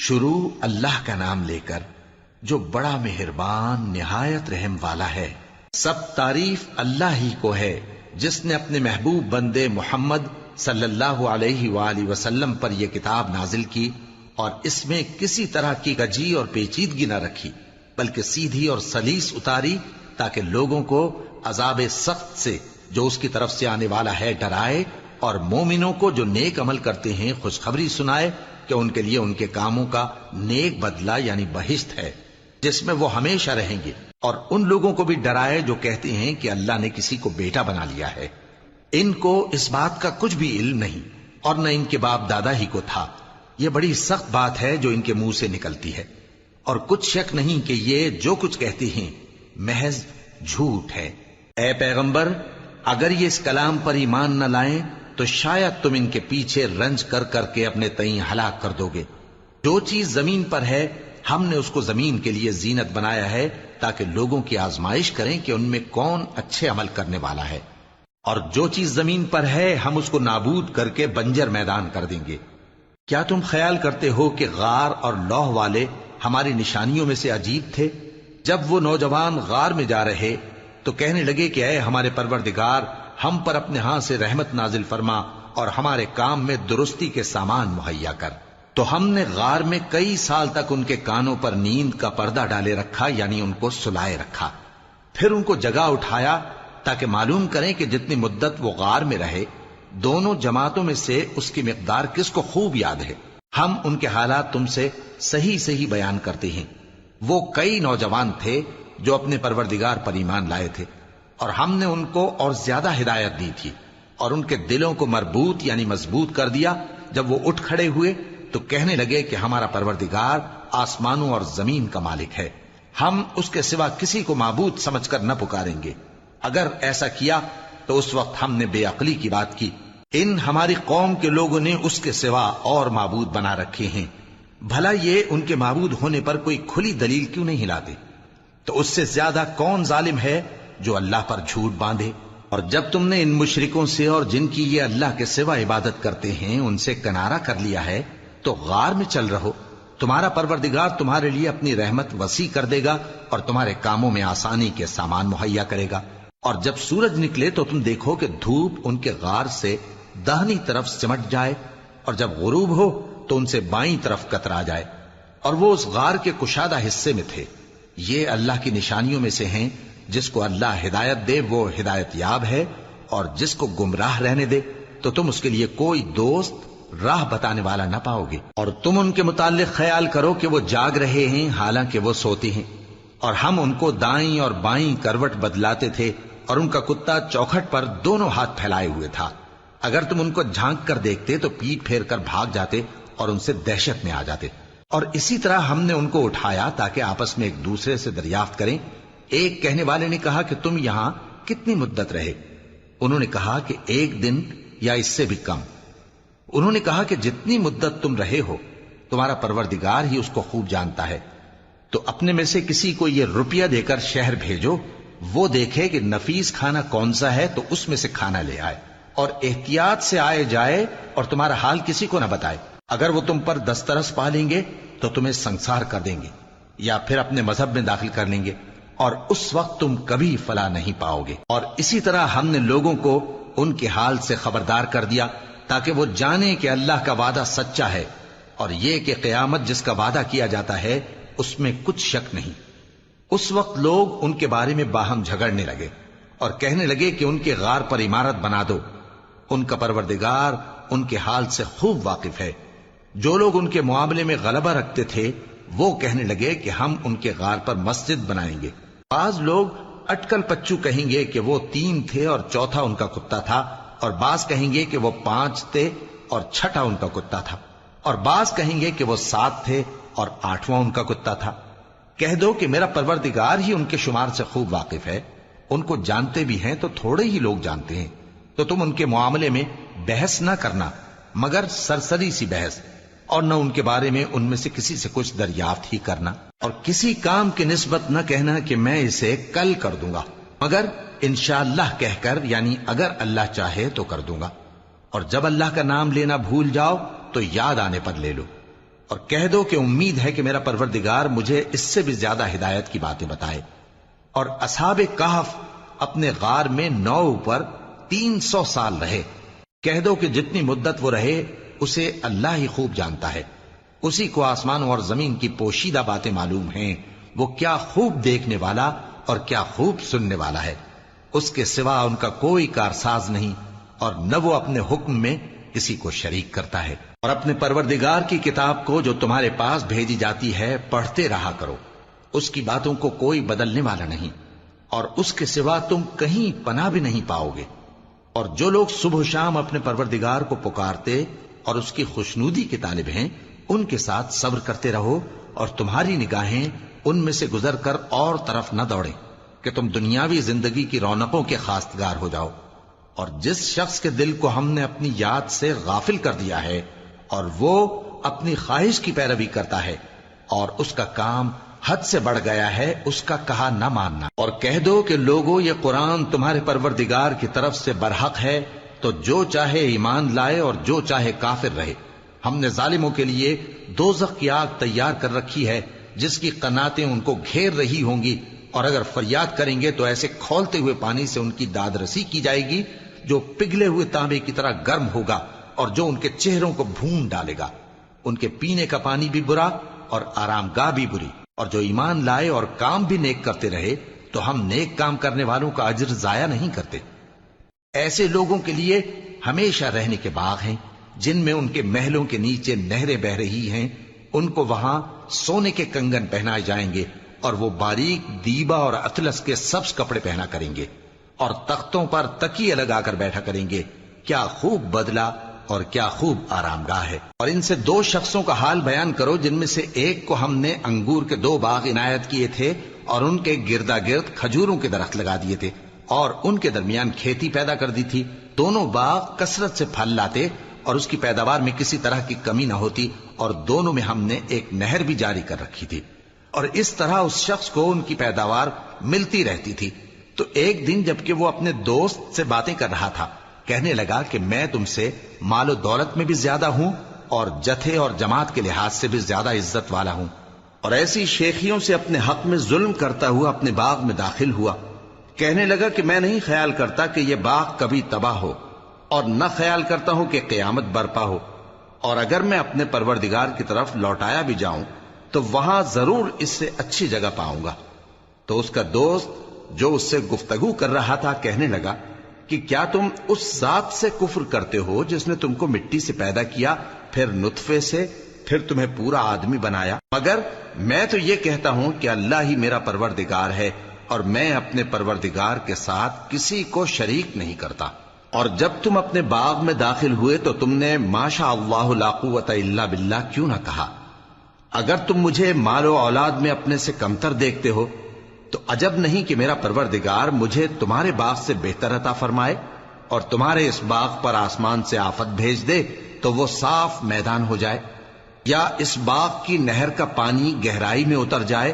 شروع اللہ کا نام لے کر جو بڑا مہربان نہایت رحم والا ہے۔ سب تعریف اللہ ہی کو ہے جس نے اپنے محبوب بندے محمد صلی اللہ علیہ وآلہ وسلم پر یہ کتاب نازل کی اور اس میں کسی طرح کی کجی اور پیچیدگی نہ رکھی، بلکہ سیدھی اور سلیس اتاری تاکہ لوگوں کو عذاب سخت سے جو اس کی طرف سے آنے والا ہے ڈرائے، اور مومنوں کو جو نیک عمل کرتے ہیں خوشخبری سنائے کہ ان کے لیے ان کے کاموں کا نیک بدلہ یعنی بہشت ہے جس میں وہ ہمیشہ رہیں گے، اور ان لوگوں کو بھی ڈرائے جو کہتے ہیں کہ اللہ نے کسی کو بیٹا بنا لیا ہے۔ ان کو اس بات کا کچھ بھی علم نہیں اور نہ ان کے باپ دادا ہی کو تھا۔ یہ بڑی سخت بات ہے جو ان کے منہ سے نکلتی ہے، اور کچھ شک نہیں کہ یہ جو کچھ کہتے ہیں محض جھوٹ ہے۔ اے پیغمبر، اگر یہ اس کلام پر ایمان نہ لائیں تو شاید تم ان کے پیچھے رنج کر کر کے اپنے تئیں ہلاک کر دو گے۔ جو چیز زمین پر ہے ہم نے اس کو زمین کے لیے زینت بنایا ہے تاکہ لوگوں کی آزمائش کریں کہ ان میں کون اچھے عمل کرنے والا ہے، اور جو چیز زمین پر ہے ہم اس کو نابود کر کے بنجر میدان کر دیں گے۔ کیا تم خیال کرتے ہو کہ غار اور لوح والے ہماری نشانیوں میں سے عجیب تھے؟ جب وہ نوجوان غار میں جا رہے تو کہنے لگے کہ اے ہمارے پروردگار، ہم پر اپنے ہاں سے رحمت نازل فرما اور ہمارے کام میں درستی کے سامان مہیا کر۔ تو ہم نے غار میں کئی سال تک ان کے کانوں پر نیند کا پردہ ڈالے رکھا، یعنی ان کو سلائے رکھا، پھر ان کو جگا اٹھایا تاکہ معلوم کریں کہ جتنی مدت وہ غار میں رہے دونوں جماعتوں میں سے اس کی مقدار کس کو خوب یاد ہے۔ ہم ان کے حالات تم سے صحیح صحیح بیان کرتے ہیں۔ وہ کئی نوجوان تھے جو اپنے پروردگار پر ایمان لائے تھے، اور ہم نے ان کو اور زیادہ ہدایت دی تھی، اور ان کے دلوں کو مربوط یعنی مضبوط کر دیا۔ جب وہ اٹھ کھڑے ہوئے تو کہنے لگے کہ ہمارا پروردگار آسمانوں اور زمین کا مالک ہے، ہم اس کے سوا کسی کو معبود سمجھ کر نہ پکاریں گے۔ اگر ایسا کیا تو اس وقت ہم نے بے عقلی کی بات کی۔ ان ہماری قوم کے لوگوں نے اس کے سوا اور معبود بنا رکھے ہیں، بھلا یہ ان کے معبود ہونے پر کوئی کھلی دلیل کیوں نہیں لاتے؟ تو اس سے زیادہ کون ظالم ہے جو اللہ پر جھوٹ باندھے؟ اور جب تم نے ان مشرکوں سے اور جن کی یہ اللہ کے سوا عبادت کرتے ہیں ان سے کنارہ کر لیا ہے تو غار میں چل رہو، تمہارا پروردگار تمہارے لیے اپنی رحمت وسیع کر دے گا اور تمہارے کاموں میں آسانی کے سامان مہیا کرے گا۔ اور جب سورج نکلے تو تم دیکھو کہ دھوپ ان کے غار سے داہنی طرف سمٹ جائے، اور جب غروب ہو تو ان سے بائیں طرف کترا جائے، اور وہ اس غار کے کشادہ حصے میں تھے۔ یہ اللہ کی نشانیوں میں سے ہیں، جس کو اللہ ہدایت دے وہ ہدایت یاب ہے، اور جس کو گمراہ رہنے دے تو تم اس کے لیے کوئی دوست راہ بتانے والا نہ پاؤ گے۔ اور تم ان کے متعلق خیال کرو کہ وہ جاگ رہے ہیں حالانکہ وہ سوتے ہیں، اور ہم ان کو دائیں اور بائیں کروٹ بدلاتے تھے، اور ان کا کتا چوکھٹ پر دونوں ہاتھ پھیلائے ہوئے تھا۔ اگر تم ان کو جھانک کر دیکھتے تو پیٹ پھیر کر بھاگ جاتے اور ان سے دہشت میں آ جاتے۔ اور اسی طرح ہم نے ان کو اٹھایا تاکہ آپس میں ایک دوسرے سے دریافت کریں۔ ایک کہنے والے نے کہا کہ تم یہاں کتنی مدت رہے؟ انہوں نے کہا کہ 1 دن یا اس سے بھی کم۔ انہوں نے کہا کہ جتنی مدت تم رہے ہو تمہارا پروردگار ہی اس کو خوب جانتا ہے، تو اپنے میں سے کسی کو یہ روپیہ دے کر شہر بھیجو، وہ دیکھے کہ نفیس کھانا کون سا ہے تو اس میں سے کھانا لے آئے، اور احتیاط سے آئے جائے اور تمہارا حال کسی کو نہ بتائے۔ اگر وہ تم پر دسترس پا لیں گے تو تمہیں سنسار کر دیں گے یا پھر اپنے مذہب میں داخل کر لیں گے، اور اس وقت تم کبھی فلاح نہیں پاؤ گے۔ اور اسی طرح ہم نے لوگوں کو ان کے حال سے خبردار کر دیا تاکہ وہ جانیں کہ اللہ کا وعدہ سچا ہے، اور یہ کہ قیامت جس کا وعدہ کیا جاتا ہے اس میں کچھ شک نہیں۔ اس وقت لوگ ان کے بارے میں باہم جھگڑنے لگے اور کہنے لگے کہ ان کے غار پر عمارت بنا دو۔ ان کا پروردگار ان کے حال سے خوب واقف ہے۔ جو لوگ ان کے معاملے میں غلبہ رکھتے تھے وہ کہنے لگے کہ ہم ان کے غار پر مسجد بنائیں گے۔ بعض لوگ اٹکل پچو کہیں گے کہ وہ 3 تھے اور چوتھا ان کا کتا تھا، اور بعض کہیں گے کہ وہ 5 تھے اور چھٹا ان کا کتا تھا، اور بعض کہیں گے کہ وہ 7 تھے اور 8واں ان کا کتا تھا۔ کہہ دو کہ میرا پروردگار ہی ان کے شمار سے خوب واقف ہے، ان کو جانتے بھی ہیں تو تھوڑے ہی لوگ جانتے ہیں۔ تو تم ان کے معاملے میں بحث نہ کرنا مگر سرسری سی بحث، اور نہ ان کے بارے میں ان میں سے کسی سے کچھ دریافت ہی کرنا، اور کسی کام کی نسبت نہ کہنا کہ میں اسے کل کر دوں گا، مگر انشاءاللہ کہہ کر یعنی اگر اللہ چاہے تو کر دوں گا۔ اور جب اللہ کا نام لینا بھول جاؤ تو یاد آنے پر لے لو، اور کہہ دو کہ امید ہے کہ میرا پروردگار مجھے اس سے بھی زیادہ ہدایت کی باتیں بتائے۔ اور اصحاب کہف اپنے غار میں 9 اوپر 300 سال رہے۔ کہہ دو کہ جتنی مدت وہ رہے اسے اللہ ہی خوب جانتا ہے، اسی کو آسمانوں اور زمین کی پوشیدہ باتیں معلوم ہیں، وہ کیا خوب دیکھنے والا اور کیا خوب سننے والا ہے۔ اس کے سوا ان کا کوئی کارساز نہیں، اور نہ وہ اپنے حکم میں کسی کو شریک کرتا ہے۔ اور اپنے پروردگار کی کتاب کو جو تمہارے پاس بھیجی جاتی ہے پڑھتے رہا کرو، اس کی باتوں کو کوئی بدلنے والا نہیں، اور اس کے سوا تم کہیں پناہ بھی نہیں پاؤ گے۔ اور جو لوگ صبح و شام اپنے پروردگار کو پکارتے اور اس کی خوشنودی کے طالب ہیں، ان کے ساتھ صبر کرتے رہو، اور تمہاری نگاہیں ان میں سے گزر کر اور طرف نہ دوڑیں کہ تم دنیاوی زندگی کی رونقوں کے خواستگار ہو جاؤ۔ اور جس شخص کے دل کو ہم نے اپنی یاد سے غافل کر دیا ہے اور وہ اپنی خواہش کی پیروی کرتا ہے اور اس کا کام حد سے بڑھ گیا ہے، اس کا کہا نہ ماننا۔ اور کہہ دو کہ لوگوں، یہ قرآن تمہارے پروردگار کی طرف سے برحق ہے، تو جو چاہے ایمان لائے اور جو چاہے کافر رہے۔ ہم نے ظالموں کے لیے دوزخ کی آگ تیار کر رکھی ہے جس کی قناتیں ان کو گھیر رہی ہوں گی، اور اگر فریاد کریں گے تو ایسے کھولتے ہوئے پانی سے ان کی داد رسی کی جائے گی جو پگھلے ہوئے تانبے کی طرح گرم ہوگا اور جو ان کے چہروں کو بھون ڈالے گا۔ ان کے پینے کا پانی بھی برا اور آرام گاہ بھی بری۔ اور جو ایمان لائے اور کام بھی نیک کرتے رہے تو ہم نیک کام کرنے والوں کا اجر ضائع نہیں کرتے۔ ایسے لوگوں کے لیے ہمیشہ رہنے کے باغ ہیں جن میں ان کے محلوں کے نیچے نہریں بہ رہی ہیں، ان کو وہاں سونے کے کنگن پہنائے جائیں گے، اور وہ باریک دیبا اور اطلس کے سبز کپڑے پہنا کریں گے، اور تختوں پر تکیے لگا کر بیٹھا کریں گے۔ کیا خوب بدلہ اور کیا خوب آرام گاہ ہے۔ اور ان سے 2 شخصوں کا حال بیان کرو جن میں سے ایک کو ہم نے انگور کے 2 باغ عنایت کیے تھے اور ان کے گردا گرد کھجوروں کے درخت لگا دیے تھے اور ان کے درمیان کھیتی پیدا کر دی تھی۔ دونوں باغ کثرت سے پھل لاتے اور اس کی پیداوار میں کسی طرح کی کمی نہ ہوتی، اور دونوں میں ہم نے ایک نہر بھی جاری کر رکھی تھی، اور اس طرح اس شخص کو ان کی پیداوار ملتی رہتی تھی۔ تو ایک دن جبکہ وہ اپنے دوست سے باتیں کر رہا تھا، کہنے لگا کہ میں تم سے مال و دولت میں بھی زیادہ ہوں اور جتھے اور جماعت کے لحاظ سے بھی زیادہ عزت والا ہوں، اور ایسی شیخیوں سے اپنے حق میں ظلم کرتا ہوا اپنے باغ میں داخل ہوا۔ کہنے لگا کہ میں نہیں خیال کرتا کہ یہ باغ کبھی تباہ ہو، اور نہ خیال کرتا ہوں کہ قیامت برپا ہو، اور اگر میں اپنے پروردگار کی طرف لوٹایا بھی جاؤں تو وہاں ضرور اس سے اچھی جگہ پاؤں گا۔ تو اس کا دوست جو اس سے گفتگو کر رہا تھا کہنے لگا کہ کیا تم اس ذات سے کفر کرتے ہو جس نے تم کو مٹی سے پیدا کیا، پھر نطفے سے، پھر تمہیں پورا آدمی بنایا؟ مگر میں تو یہ کہتا ہوں کہ اللہ ہی میرا پروردگار ہے، اور میں اپنے پروردگار کے ساتھ کسی کو شریک نہیں کرتا۔ اور جب تم اپنے باغ میں داخل ہوئے تو تم نے ما شاء اللہ لا قوت الا باللہ کیوں نہ کہا؟ اگر تم مجھے مال و اولاد میں اپنے سے کمتر دیکھتے ہو تو عجب نہیں کہ میرا پروردگار مجھے تمہارے باغ سے بہتر عطا فرمائے اور تمہارے اس باغ پر آسمان سے آفت بھیج دے تو وہ صاف میدان ہو جائے، یا اس باغ کی نہر کا پانی گہرائی میں اتر جائے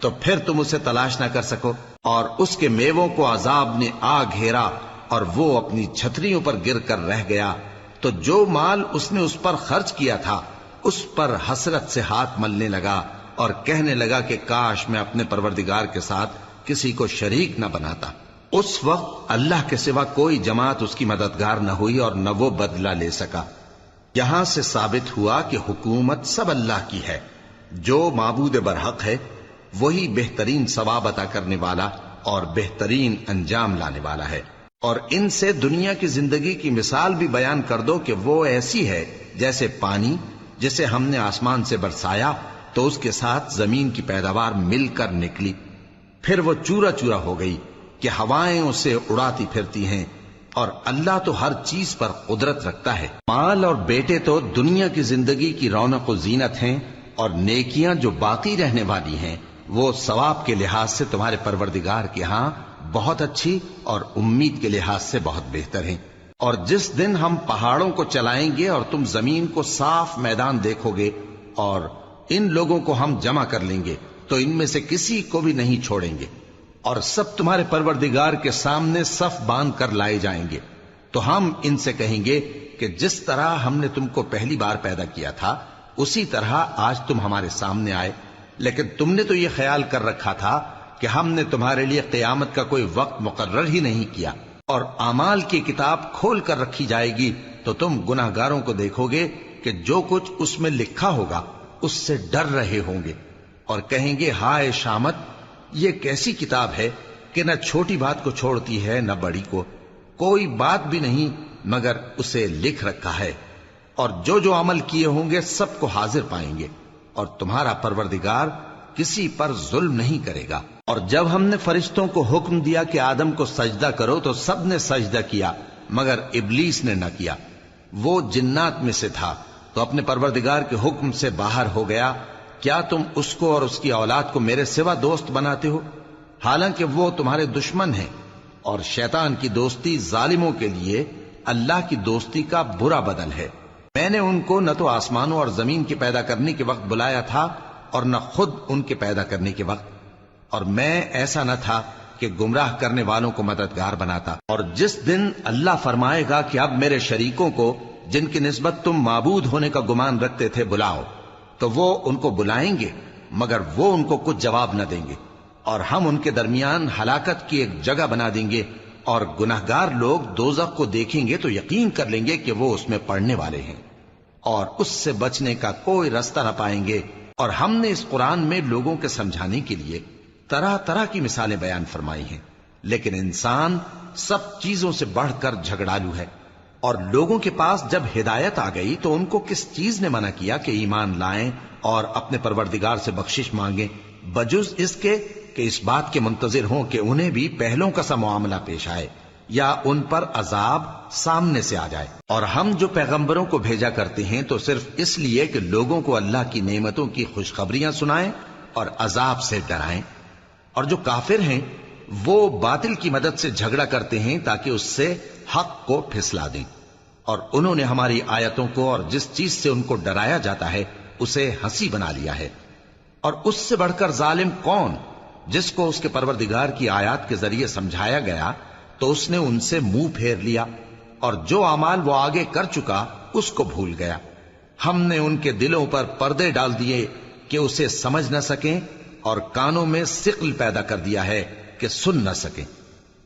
تو پھر تم اسے تلاش نہ کر سکو، اور اس کے میووں کو عذاب نے آ گھیرا اور وہ اپنی چھتریوں پر گر کر رہ گیا، تو جو مال اس نے اس پر خرچ کیا تھا اس پر حسرت سے ہاتھ ملنے لگا اور کہنے لگا کہ کاش میں اپنے پروردگار کے ساتھ کسی کو شریک نہ بناتا۔ اس وقت اللہ کے سوا کوئی جماعت اس کی مددگار نہ ہوئی اور نہ وہ بدلہ لے سکا۔ یہاں سے ثابت ہوا کہ حکومت سب اللہ کی ہے، جو معبود برحق ہے وہی بہترین ثواب عطا کرنے والا اور بہترین انجام لانے والا ہے۔ اور ان سے دنیا کی زندگی کی مثال بھی بیان کر دو کہ وہ ایسی ہے جیسے پانی جسے ہم نے آسمان سے برسایا تو اس کے ساتھ زمین کی پیداوار مل کر نکلی، پھر وہ چورا چورا ہو گئی کہ ہوائیں اسے اڑاتی پھرتی ہیں، اور اللہ تو ہر چیز پر قدرت رکھتا ہے۔ مال اور بیٹے تو دنیا کی زندگی کی رونق و زینت ہیں، اور نیکیاں جو باقی رہنے والی ہیں وہ ثواب کے لحاظ سے تمہارے پروردگار کے ہاں بہت اچھی اور امید کے لحاظ سے بہت بہتر ہیں۔ اور جس دن ہم پہاڑوں کو چلائیں گے اور تم زمین کو صاف میدان دیکھو گے اور ان لوگوں کو ہم جمع کر لیں گے تو ان میں سے کسی کو بھی نہیں چھوڑیں گے، اور سب تمہارے پروردگار کے سامنے صف باندھ کر لائے جائیں گے، تو ہم ان سے کہیں گے کہ جس طرح ہم نے تم کو پہلی بار پیدا کیا تھا اسی طرح آج تم ہمارے سامنے آئے، لیکن تم نے تو یہ خیال کر رکھا تھا کہ ہم نے تمہارے لیے قیامت کا کوئی وقت مقرر ہی نہیں کیا، اور اعمال کی کتاب کھول کر رکھی جائے گی تو تم گناہگاروں کو دیکھو گے کہ جو کچھ اس میں لکھا ہوگا اس سے ڈر رہے ہوں گے، اور کہیں گے ہائے شامت، یہ کیسی کتاب ہے کہ نہ چھوٹی بات کو چھوڑتی ہے نہ بڑی کو، کوئی بات بھی نہیں مگر اسے لکھ رکھا ہے، اور جو جو عمل کیے ہوں گے سب کو حاضر پائیں گے، اور تمہارا پروردگار کسی پر ظلم نہیں کرے گا۔ اور جب ہم نے فرشتوں کو حکم دیا کہ آدم کو سجدہ کرو تو سب نے سجدہ کیا مگر ابلیس نے نہ کیا، وہ جنات میں سے تھا تو اپنے پروردگار کے حکم سے باہر ہو گیا۔ کیا تم اس کو اور اس کی اولاد کو میرے سوا دوست بناتے ہو، حالانکہ وہ تمہارے دشمن ہیں، اور شیطان کی دوستی ظالموں کے لیے اللہ کی دوستی کا برا بدل ہے۔ میں نے ان کو نہ تو آسمانوں اور زمین کے پیدا کرنے کے وقت بلایا تھا اور نہ خود ان کے پیدا کرنے کے وقت، اور میں ایسا نہ تھا کہ گمراہ کرنے والوں کو مددگار بناتا۔ اور جس دن اللہ فرمائے گا کہ اب میرے شریکوں کو جن کی نسبت تم معبود ہونے کا گمان رکھتے تھے بلاؤ، تو وہ ان کو بلائیں گے مگر وہ ان کو کچھ جواب نہ دیں گے، اور ہم ان کے درمیان ہلاکت کی ایک جگہ بنا دیں گے، اور گناہگار لوگ دوزخ کو دیکھیں گے تو یقین کر لیں گے کہ وہ اس میں پڑنے والے ہیں، اور اس سے بچنے کا کوئی راستہ نہ پائیں گے۔ اور ہم نے اس قرآن میں لوگوں کے سمجھانے کے لیے طرح طرح کی مثالیں بیان فرمائی ہیں، لیکن انسان سب چیزوں سے بڑھ کر جھگڑالو ہے، اور لوگوں کے پاس جب ہدایت آ گئی تو ان کو کس چیز نے منع کیا کہ ایمان لائیں اور اپنے پروردگار سے بخشش مانگیں، بجز اس کے کہ اس بات کے منتظر ہوں کہ انہیں بھی پہلوں کا سا معاملہ پیش آئے یا ان پر عذاب سامنے سے آ جائے۔ اور ہم جو پیغمبروں کو بھیجا کرتے ہیں تو صرف اس لیے کہ لوگوں کو اللہ کی نعمتوں کی خوشخبریاں سنائیں اور عذاب سے ڈرائیں، اور جو کافر ہیں وہ باطل کی مدد سے جھگڑا کرتے ہیں تاکہ اس سے حق کو پھسلا دیں، اور انہوں نے ہماری آیتوں کو اور جس چیز سے ان کو ڈرایا جاتا ہے اسے ہنسی بنا لیا ہے۔ اور اس سے بڑھ کر ظالم کون، جس کو اس کے پروردگار کی آیات کے ذریعے سمجھایا گیا تو اس نے ان سے منہ پھیر لیا، اور جو اعمال وہ آگے کر چکا اس کو بھول گیا۔ ہم نے ان کے دلوں پر پردے ڈال دیے کہ اسے سمجھ نہ سکیں، اور کانوں میں ثقل پیدا کر دیا ہے کہ سن نہ سکیں،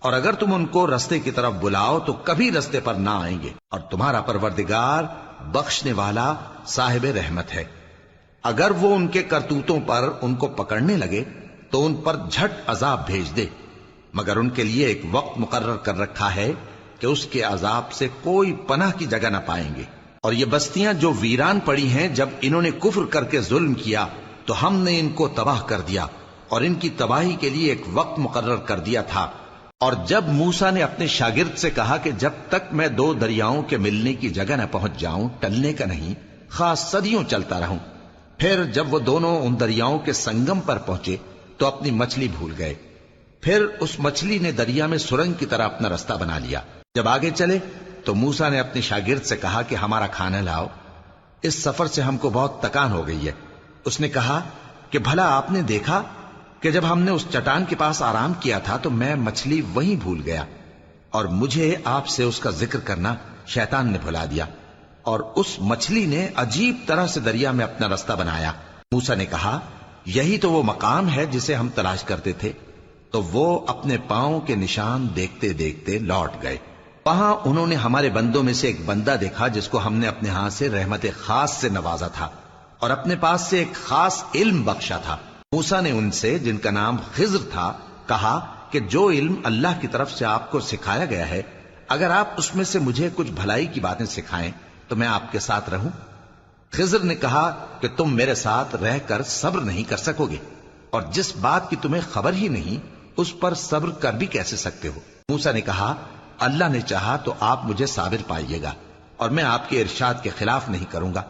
اور اگر تم ان کو رستے کی طرف بلاؤ تو کبھی رستے پر نہ آئیں گے، اور تمہارا پروردگار بخشنے والا صاحب رحمت ہے۔ اگر وہ ان کے کرتوتوں پر ان کو پکڑنے لگے تو ان پر جھٹ عذاب بھیج دے، مگر ان کے لیے ایک وقت مقرر کر رکھا ہے کہ اس کے عذاب سے کوئی پناہ کی جگہ نہ پائیں گے۔ اور یہ بستیاں جو ویران پڑی ہیں، جب انہوں نے کفر کر کے ظلم کیا تو ہم نے ان کو تباہ کر دیا، اور ان کی تباہی کے لیے ایک وقت مقرر کر دیا تھا۔ اور جب موسیٰ نے اپنے شاگرد سے کہا کہ جب تک میں دو دریاؤں کے ملنے کی جگہ نہ پہنچ جاؤں ٹلنے کا نہیں، خاص صدیوں چلتا رہوں، پھر جب وہ دونوں ان دریاؤں کے سنگم پر پہنچے تو اپنی مچھلی بھول گئے، پھر اس مچھلی نے دریا میں سرنگ کی طرح اپنا رستہ بنا لیا۔ جب آگے چلے تو موسیٰ نے اپنے شاگرد سے کہا کہ ہمارا کھانا لاؤ، اس سفر سے ہم کو بہت تکان ہو گئی ہے۔ اس نے کہا کہ بھلا آپ نے دیکھا کہ جب ہم نے اس چٹان کے پاس آرام کیا تھا تو میں مچھلی وہیں بھول گیا، اور مجھے آپ سے اس کا ذکر کرنا شیطان نے بھلا دیا، اور اس مچھلی نے عجیب طرح سے دریا میں اپنا رستہ بنایا۔ موسیٰ نے کہا یہی تو وہ مقام ہے جسے ہم تلاش کرتے تھے، تو وہ اپنے پاؤں کے نشان دیکھتے دیکھتے لوٹ گئے۔ وہاں انہوں نے ہمارے بندوں میں سے ایک بندہ دیکھا جس کو ہم نے اپنے ہاں سے رحمت خاص سے نوازا تھا اور اپنے پاس سے ایک خاص علم بخشا تھا۔ موسیٰ نے ان سے، جن کا نام خضر تھا، کہا کہ جو علم اللہ کی طرف سے آپ کو سکھایا گیا ہے، اگر آپ اس میں سے مجھے کچھ بھلائی کی باتیں سکھائیں تو میں آپ کے ساتھ رہوں۔ خضر نے کہا کہ تم میرے ساتھ رہ کر صبر نہیں کر سکو گے، اور جس بات کی تمہیں خبر ہی نہیں اس پر صبر کر بھی کیسے سکتے ہو؟ موسیٰ نے کہا اللہ نے چاہا تو آپ مجھے صابر پائیے گا، اور میں آپ کے ارشاد کے خلاف نہیں کروں گا۔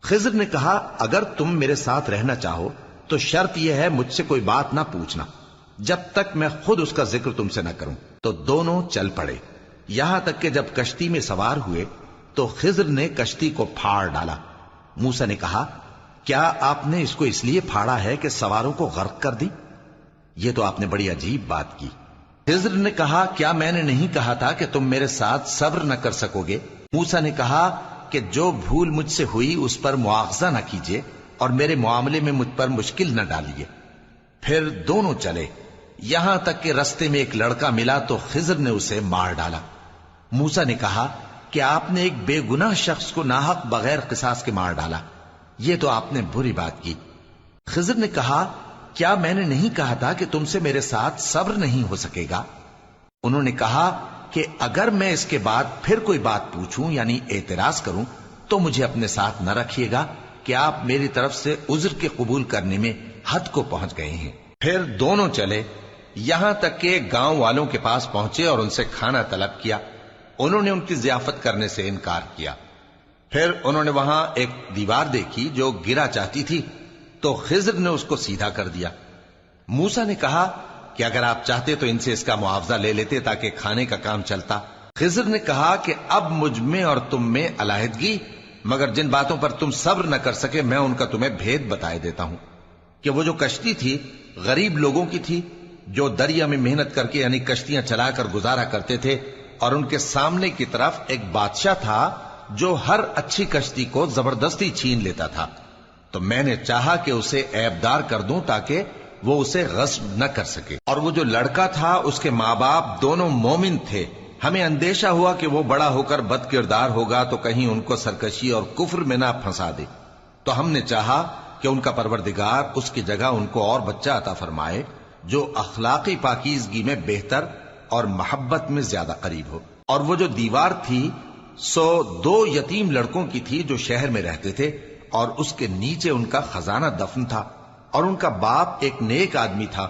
خضر نے کہا اگر تم میرے ساتھ رہنا چاہو تو شرط یہ ہے مجھ سے کوئی بات نہ پوچھنا جب تک میں خود اس کا ذکر تم سے نہ کروں۔ تو دونوں چل پڑے، یہاں تک کہ جب کشتی میں سوار ہوئے تو خضر نے کشتی کو پھاڑ ڈالا۔ موسیٰ نے کہا کیا آپ نے اس کو اس لیے پھاڑا ہے کہ سواروں کو غرق کر دی؟ یہ تو آپ نے بڑی عجیب بات کی۔ خضر نے کہا کیا میں نے نہیں کہا تھا کہ تم میرے ساتھ صبر نہ کر سکو گے؟ موسیٰ نے کہا کہ جو بھول مجھ سے ہوئی اس پر مواخذہ نہ کیجیے اور میرے معاملے میں مجھ پر مشکل نہ ڈالیے۔ پھر دونوں چلے، یہاں تک کہ رستے میں ایک لڑکا ملا تو خضر نے اسے مار ڈالا۔ موسیٰ نے کہا کہ آپ نے ایک بے گناہ شخص کو ناحق بغیر قصاص کے مار ڈالا، یہ تو آپ نے بری بات کی۔ خضر نے کہا کیا میں نے نہیں کہا تھا کہ تم سے میرے ساتھ صبر نہیں ہو سکے گا؟ انہوں نے کہا کہ اگر میں اس کے بعد پھر کوئی بات پوچھوں یعنی اعتراض کروں تو مجھے اپنے ساتھ نہ رکھیے گا کہ آپ میری طرف سے عذر کے قبول کرنے میں حد کو پہنچ گئے ہیں۔ پھر دونوں چلے، یہاں تک کہ گاؤں والوں کے پاس پہنچے اور ان سے کھانا طلب کیا۔ انہوں نے ان کی ضیافت کرنے سے انکار کیا۔ پھر انہوں نے وہاں ایک دیوار دیکھی جو گرا چاہتی تھی تو خضر نے اس کو سیدھا کر دیا۔ موسیٰ نے کہا کہ اگر آپ چاہتے تو ان سے اس کا معاوضہ لے لیتے تاکہ کھانے کا کام چلتا۔ خضر نے کہا کہ اب مجھ میں اور تم میں علیحدگی، مگر جن باتوں پر تم صبر نہ کر سکے میں ان کا تمہیں بھید بتائے دیتا ہوں کہ وہ جو کشتی تھی غریب لوگوں کی تھی جو دریا میں محنت کر کے یعنی کشتیاں چلا کر گزارا کرتے تھے، اور ان کے سامنے کی طرف ایک بادشاہ تھا جو ہر اچھی کشتی کو زبردستی چھین لیتا تھا، تو میں نے چاہا کہ اسے عیبدار کر دوں تاکہ وہ اسے غصب نہ کر سکے۔ اور وہ جو لڑکا تھا اس کے ماں باپ دونوں مومن تھے، ہمیں اندیشہ ہوا کہ وہ بڑا ہو کر بد کردار ہوگا تو کہیں ان کو سرکشی اور کفر میں نہ پھنسا دے، تو ہم نے چاہا کہ ان کا پروردگار اس کی جگہ ان کو اور بچہ عطا فرمائے جو اخلاقی پاکیزگی میں بہتر اور محبت میں زیادہ قریب ہو۔ اور وہ جو دیوار تھی سو 2 یتیم لڑکوں کی تھی جو شہر میں رہتے تھے، اور اس کے نیچے ان کا خزانہ دفن تھا، اور ان کا باپ ایک نیک آدمی تھا۔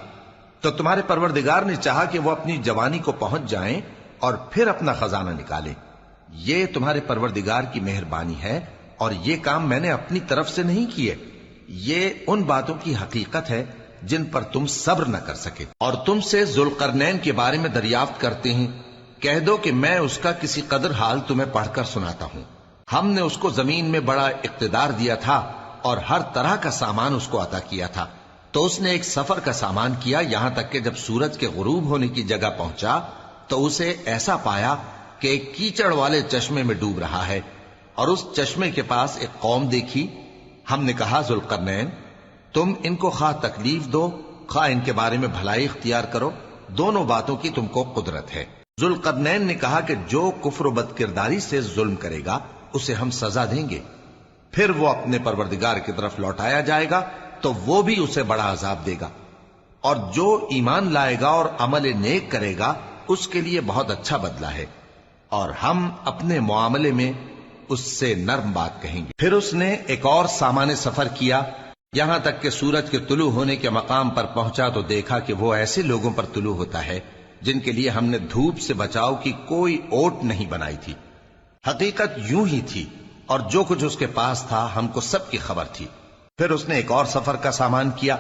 تو تمہارے پروردگار نے چاہا کہ وہ اپنی جوانی کو پہنچ جائیں اور پھر اپنا خزانہ نکالیں۔ یہ تمہارے پروردگار کی مہربانی ہے، اور یہ کام میں نے اپنی طرف سے نہیں کیے، یہ ان باتوں کی حقیقت ہے جن پر تم صبر نہ کر سکے۔ اور تم سے ذوالقرنین کے بارے میں دریافت کرتے ہیں، کہہ دو کہ میں اس کا کسی قدر حال تمہیں پڑھ کر سناتا ہوں۔ ہم نے اس کو زمین میں بڑا اقتدار دیا تھا اور ہر طرح کا سامان اس کو عطا کیا تھا، تو اس نے ایک سفر کا سامان کیا، یہاں تک کہ جب سورج کے غروب ہونے کی جگہ پہنچا تو اسے ایسا پایا کہ ایک کیچڑ والے چشمے میں ڈوب رہا ہے، اور اس چشمے کے پاس ایک قوم دیکھی۔ ہم نے کہا ذوالقرنین تم ان کو خواہ تکلیف دو خواہ ان کے بارے میں بھلائی اختیار کرو، دونوں باتوں کی تم کو قدرت ہے۔ ذوالقرنین نے کہا کہ جو کفر و بد کرداری سے ظلم کرے گا اسے ہم سزا دیں گے، پھر وہ اپنے پروردگار کی طرف لوٹایا جائے گا تو وہ بھی اسے بڑا عذاب دے گا، اور جو ایمان لائے گا اور عمل نیک کرے گا اس کے لیے بہت اچھا بدلہ ہے، اور ہم اپنے معاملے میں اس سے نرم بات کہیں گے۔ پھر اس نے ایک اور سامان سفر کیا، یہاں تک کہ سورج کے طلوع ہونے کے مقام پر پہنچا تو دیکھا کہ وہ ایسے لوگوں پر طلوع ہوتا ہے جن کے لیے ہم نے دھوپ سے بچاؤ کی کوئی اوٹ نہیں بنائی تھی۔ حقیقت یوں ہی تھی، اور جو کچھ اس کے پاس تھا ہم کو سب کی خبر تھی۔ پھر اس نے ایک اور سفر کا سامان کیا،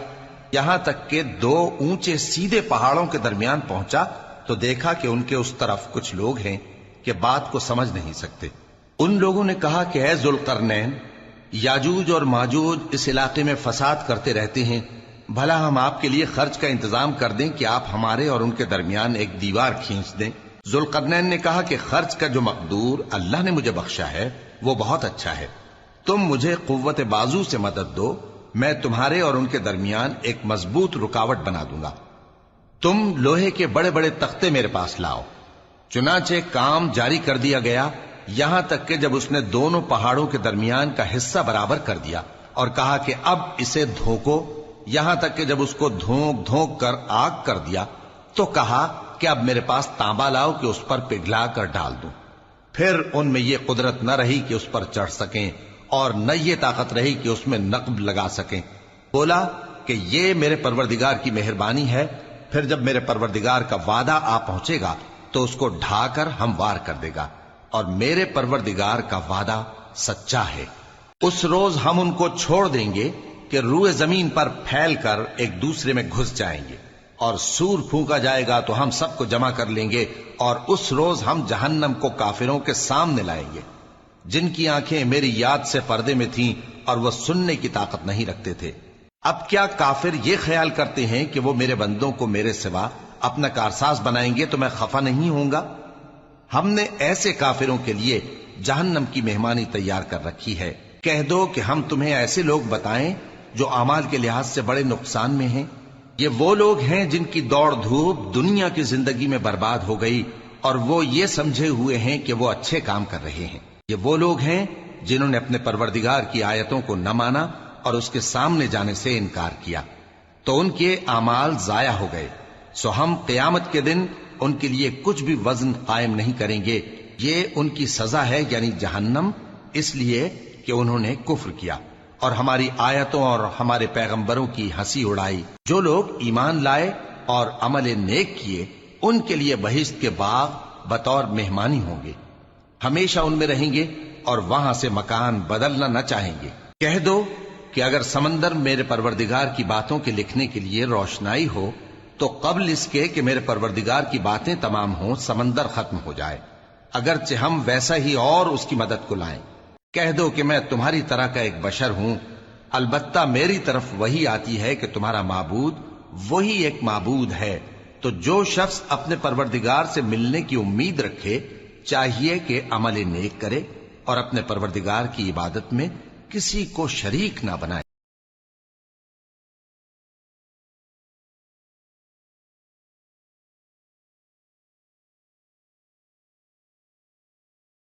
یہاں تک کہ 2 اونچے سیدھے پہاڑوں کے درمیان پہنچا تو دیکھا کہ ان کے اس طرف کچھ لوگ ہیں کہ بات کو سمجھ نہیں سکتے۔ ان لوگوں نے کہا کہ اے ذوالقرنین، یاجوج اور ماجوج اس علاقے میں فساد کرتے رہتے ہیں، بھلا ہم آپ کے لیے خرچ کا انتظام کر دیں کہ آپ ہمارے اور ان کے درمیان ایک دیوار کھینچ دیں۔ ذوالقرنین نے کہا کہ خرچ کا جو مقدور اللہ نے مجھے بخشا ہے وہ بہت اچھا ہے، تم مجھے قوت بازو سے مدد دو، میں تمہارے اور ان کے درمیان ایک مضبوط رکاوٹ بنا دوں گا۔ تم لوہے کے بڑے بڑے تختے میرے پاس لاؤ۔ چنانچہ کام جاری کر دیا گیا، یہاں تک کہ جب اس نے دونوں پہاڑوں کے درمیان کا حصہ برابر کر دیا اور کہا کہ اب اسے دھوکو، یہاں تک کہ جب اس کو دھونک دھونک کر آگ کر دیا تو کہا کہ اب میرے پاس تانبا لاؤ کہ اس پر پگھلا کر ڈال دوں۔ پھر ان میں یہ قدرت نہ رہی کہ اس پر چڑھ سکیں، اور نہ یہ طاقت رہی کہ اس میں نقب لگا سکیں۔ بولا کہ یہ میرے پروردگار کی مہربانی ہے، پھر جب میرے پروردگار کا وعدہ آ پہنچے گا تو اس کو ڈھا کر ہموار کر دے گا، اور میرے پروردگار کا وعدہ سچا ہے۔ اس روز ہم ان کو چھوڑ دیں گے کہ روئے زمین پر پھیل کر ایک دوسرے میں گھس جائیں گے، اور سور پھونکا جائے گا تو ہم سب کو جمع کر لیں گے، اور اس روز ہم جہنم کو کافروں کے سامنے لائیں گے جن کی آنکھیں میری یاد سے پردے میں تھیں اور وہ سننے کی طاقت نہیں رکھتے تھے۔ اب کیا کافر یہ خیال کرتے ہیں کہ وہ میرے بندوں کو میرے سوا اپنا کارساز بنائیں گے تو میں خفا نہیں ہوں گا؟ ہم نے ایسے کافروں کے لیے جہنم کی مہمانی تیار کر رکھی ہے۔ کہہ دو کہ ہم تمہیں ایسے لوگ بتائیں جو اعمال کے لحاظ سے بڑے نقصان میں ہیں؟ یہ وہ لوگ ہیں جن کی دوڑ دھوپ دنیا کی زندگی میں برباد ہو گئی اور وہ یہ سمجھے ہوئے ہیں کہ وہ اچھے کام کر رہے ہیں۔ یہ وہ لوگ ہیں جنہوں نے اپنے پروردگار کی آیتوں کو نہ مانا اور اس کے سامنے جانے سے انکار کیا، تو ان کے اعمال ضائع ہو گئے۔ سو ہم قیامت کے دن ان کے لیے کچھ بھی وزن قائم نہیں کریں گے۔ یہ ان کی سزا ہے، یعنی جہنم، اس لیے کہ انہوں نے کفر کیا اور ہماری آیتوں اور ہمارے پیغمبروں کی ہنسی اڑائی۔ جو لوگ ایمان لائے اور عمل نیک کیے ان کے لیے بہشت کے باغ بطور مہمانی ہوں گے، ہمیشہ ان میں رہیں گے اور وہاں سے مکان بدلنا نہ چاہیں گے۔ کہہ دو کہ اگر سمندر میرے پروردگار کی باتوں کے لکھنے کے لیے روشنائی ہو تو قبل اس کے کہ میرے پروردگار کی باتیں تمام ہوں سمندر ختم ہو جائے، اگرچہ ہم ویسا ہی اور اس کی مدد کو لائیں۔ کہہ دو کہ میں تمہاری طرح کا ایک بشر ہوں، البتہ میری طرف وہی آتی ہے کہ تمہارا معبود وہی ایک معبود ہے۔ تو جو شخص اپنے پروردگار سے ملنے کی امید رکھے چاہیے کہ عمل نیک کرے اور اپنے پروردگار کی عبادت میں کسی کو شریک نہ بنائے۔